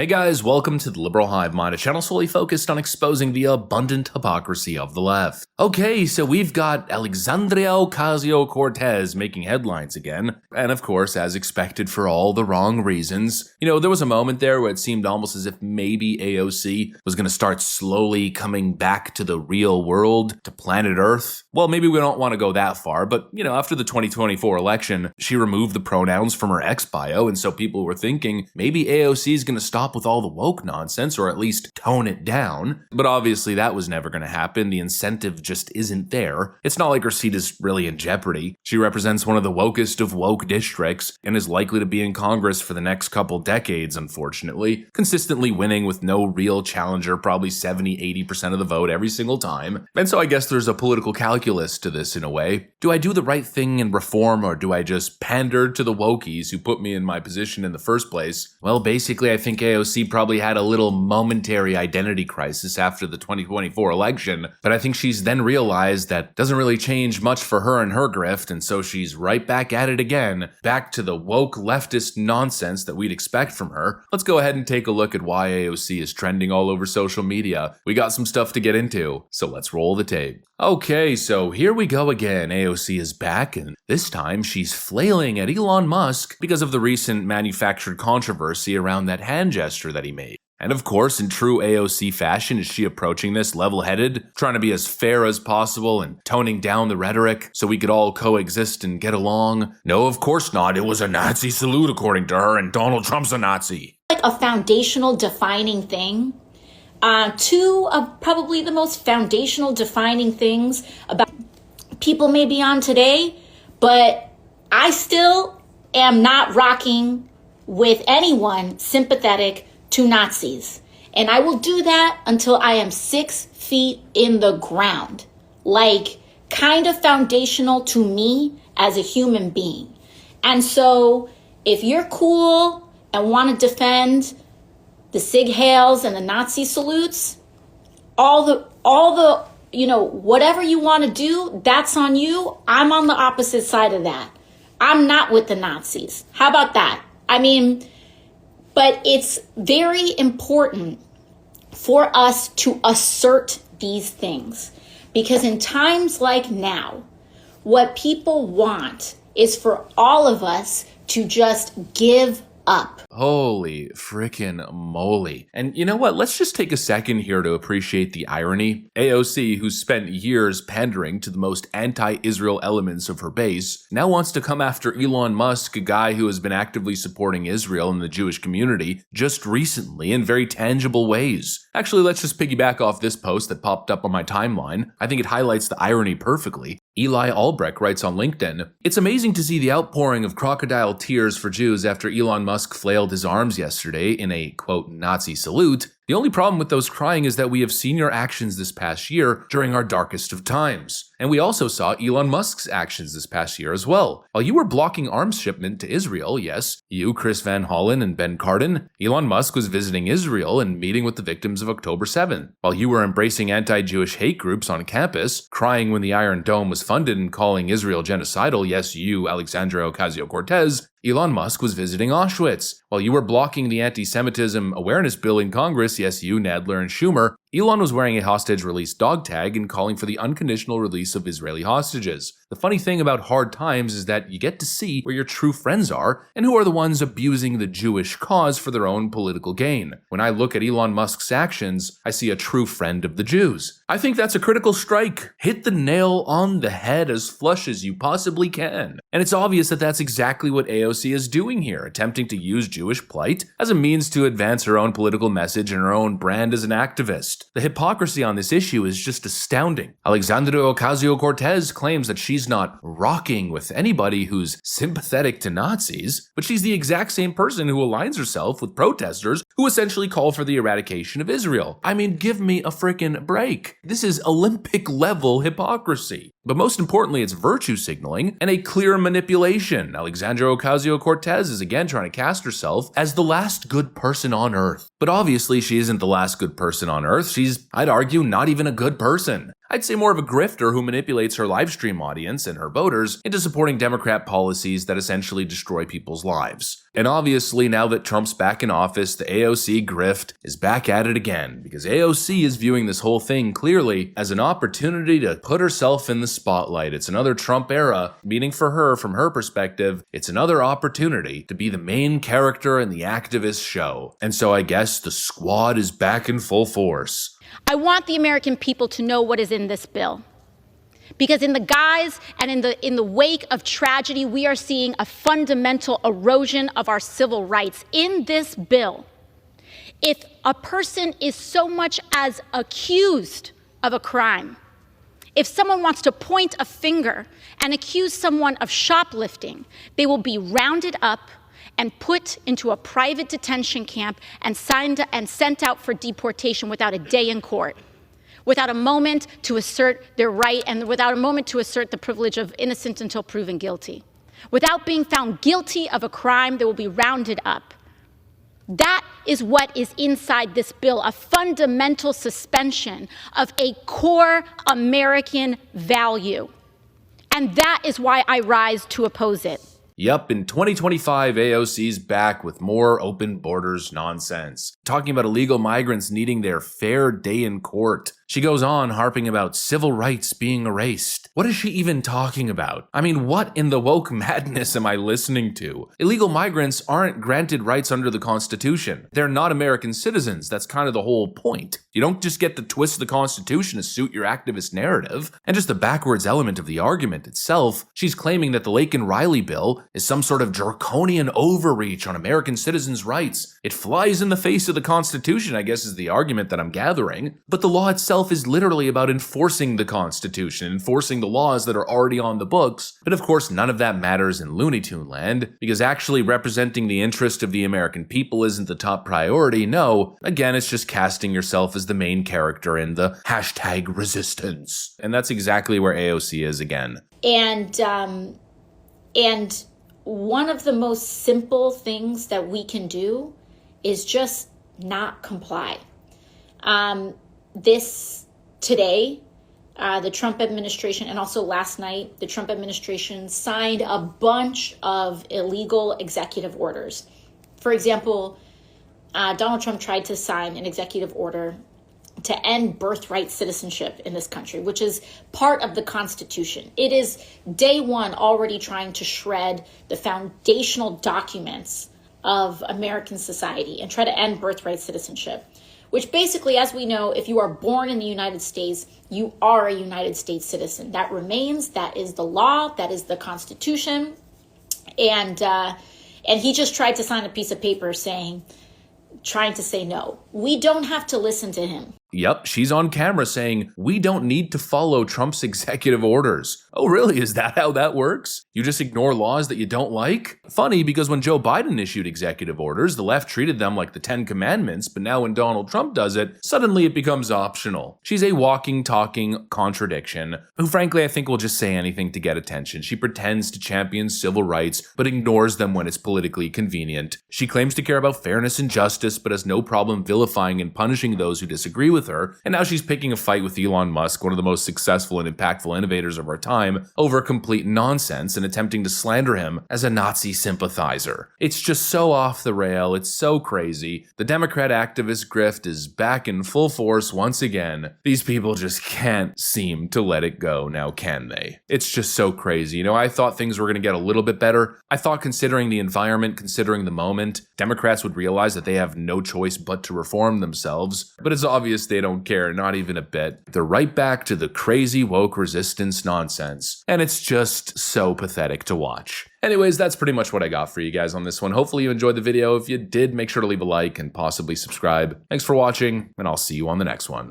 Hey guys, welcome to the Liberal Hive Mind, a channel solely focused on exposing the abundant hypocrisy of the left. Okay, so we've got Alexandria Ocasio-Cortez making headlines again, and of course, as expected for all the wrong reasons. You know, there was a moment there where it seemed almost as if maybe AOC was going to start slowly coming back to the real world, to planet Earth. Well, maybe we don't want to go that far, but you know, after the 2024 election, she removed the pronouns from her X bio, and so people were thinking maybe AOC is going to stop with all the woke nonsense, or at least tone it down. But obviously that was never going to happen. The incentive just isn't there. It's not like her seat is really in jeopardy. She represents one of the wokest of woke districts and is likely to be in Congress for the next couple decades, unfortunately, consistently winning with no real challenger, probably 70-80% of the vote every single time. And so I guess there's a political calculus to this in a way. Do I do the right thing and reform, or do I just pander to the wokies who put me in my position in the first place? Well, basically I think AOC probably had a little momentary identity crisis after the 2024 election, but I think she's then realized that doesn't really change much for her and her grift, and so she's right back at it again, back to the woke leftist nonsense that we'd expect from her. Let's go ahead and take a look at why AOC is trending all over social media. We got some stuff to get into, so let's roll the tape. Okay, so here we go again. AOC is back, and this time she's flailing at Elon Musk because of the recent manufactured controversy around that hand gesture that he made. And of course, in true AOC fashion, is she approaching this level-headed, trying to be as fair as possible and toning down the rhetoric so we could all coexist and get along? No, of course not. It was a Nazi salute according to her, and Donald Trump's a Nazi. Like a foundational defining thing. Two of probably the most foundational defining things about people may be on today, but I still am not rocking with anyone sympathetic to Nazis. And I will do that until I am 6 feet in the ground. Like, kind of foundational to me as a human being. And so if you're cool and want to defend the Sig Heils and the Nazi salutes, all the, you know, whatever you want to do, that's on you. I'm on the opposite side of that. I'm not with the Nazis. How about that? I mean, but it's very important for us to assert these things, because in times like now, what people want is for all of us to just give up. Holy frickin' moly. And you know what? Let's just take a second here to appreciate the irony. AOC, who's spent years pandering to the most anti-Israel elements of her base, now wants to come after Elon Musk, a guy who has been actively supporting Israel and the Jewish community just recently in very tangible ways. Actually, let's just piggyback off this post that popped up on my timeline. I think it highlights the irony perfectly. Eli Albrecht writes on LinkedIn, "It's amazing to see the outpouring of crocodile tears for Jews after Elon Musk flailed his arms yesterday in a, quote, Nazi salute. The only problem with those crying is that we have seen your actions this past year during our darkest of times. And we also saw Elon Musk's actions this past year as well. While you were blocking arms shipment to Israel, yes, you, Chris Van Hollen, and Ben Cardin, Elon Musk was visiting Israel and meeting with the victims of October 7th. While you were embracing anti-Jewish hate groups on campus, crying when the Iron Dome was funded and calling Israel genocidal, yes, you, Alexandria Ocasio-Cortez, Elon Musk was visiting Auschwitz. While you were blocking the anti-Semitism awareness bill in Congress, yes, you, Nadler, and Schumer, Elon was wearing a hostage release dog tag and calling for the unconditional release of Israeli hostages. The funny thing about hard times is that you get to see where your true friends are and who are the ones abusing the Jewish cause for their own political gain. When I look at Elon Musk's actions, I see a true friend of the Jews. I think that's a critical strike. Hit the nail on the head as flush as you possibly can. And it's obvious that that's exactly what AOC is doing here, attempting to use Jewish plight as a means to advance her own political message and her own brand as an activist. The hypocrisy on this issue is just astounding. Alexandria Ocasio-Cortez claims that she's not rocking with anybody who's sympathetic to Nazis, but she's the exact same person who aligns herself with protesters who essentially call for the eradication of Israel. I mean, give me a frickin' break. This is Olympic-level hypocrisy. But most importantly, it's virtue signaling and a clear manipulation. Alexandria Ocasio-Cortez is again trying to cast herself as the last good person on Earth. But obviously, she isn't the last good person on Earth. She's, I'd argue, not even a good person. I'd say more of a grifter who manipulates her livestream audience and her voters into supporting Democrat policies that essentially destroy people's lives. And obviously, now that Trump's back in office, the AOC grift is back at it again, because AOC is viewing this whole thing clearly as an opportunity to put herself in the spotlight. It's another Trump era, meaning for her, from her perspective, it's another opportunity to be the main character in the activist show. And so I guess the squad is back in full force. I want the American people to know what is in this bill. Because in the guise and in the wake of tragedy, we are seeing a fundamental erosion of our civil rights. In this bill, if a person is so much as accused of a crime, if someone wants to point a finger and accuse someone of shoplifting, they will be rounded up and put into a private detention camp and sent out for deportation without a day in court, without a moment to assert their right and without a moment to assert the privilege of innocent until proven guilty. Without being found guilty of a crime, they will be rounded up. That is what is inside this bill, a fundamental suspension of a core American value. And that is why I rise to oppose it. Yup, in 2025, AOC's back with more open borders nonsense, talking about illegal migrants needing their fair day in court. She goes on harping about civil rights being erased. What is she even talking about? I mean, what in the woke madness am I listening to? Illegal migrants aren't granted rights under the Constitution. They're not American citizens. That's kind of the whole point. You don't just get to twist the Constitution to suit your activist narrative. And just the backwards element of the argument itself, she's claiming that the Laken-Riley bill is some sort of draconian overreach on American citizens' rights. It flies in the face of the Constitution, I guess is the argument that I'm gathering. But the law itself is literally about enforcing the Constitution, enforcing the laws that are already on the books. But of course, none of that matters in Looney Tune land, because actually representing the interest of the American people isn't the top priority. No, again, it's just casting yourself as the main character in the hashtag resistance. And that's exactly where AOC is again. And one of the most simple things that we can do is just not comply. Today, the Trump administration, and also last night, the Trump administration signed a bunch of illegal executive orders. For example, Donald Trump tried to sign an executive order to end birthright citizenship in this country, which is part of the Constitution. It is day one already trying to shred the foundational documents of American society and try to end birthright citizenship, which basically, as we know, if you are born in the United States, you are a United States citizen. That remains, that is the law, that is the Constitution. And he just tried to sign a piece of paper trying to say no. We don't have to listen to him. Yep, she's on camera saying, we don't need to follow Trump's executive orders. Oh, really? Is that how that works? You just ignore laws that you don't like? Funny, because when Joe Biden issued executive orders, the left treated them like the 10 Commandments, but now when Donald Trump does it, suddenly it becomes optional. She's a walking, talking contradiction, who frankly I think will just say anything to get attention. She pretends to champion civil rights, but ignores them when it's politically convenient. She claims to care about fairness and justice, but has no problem vilifying and punishing those who disagree with her, and now she's picking a fight with Elon Musk, one of the most successful and impactful innovators of our time, over complete nonsense and attempting to slander him as a Nazi sympathizer. It's just so off the rail, it's so crazy. The Democrat activist grift is back in full force once again. These people just can't seem to let it go now, can they? It's just so crazy. You know, I thought things were going to get a little bit better. I thought considering the environment, considering the moment, Democrats would realize that they have no choice but to reform themselves, but it's obvious they don't care, not even a bit. They're right back to the crazy woke resistance nonsense, and it's just so pathetic to watch. Anyways, that's pretty much what I got for you guys on this one. Hopefully you enjoyed the video. If you did, make sure to leave a like and possibly subscribe. Thanks for watching, and I'll see you on the next one.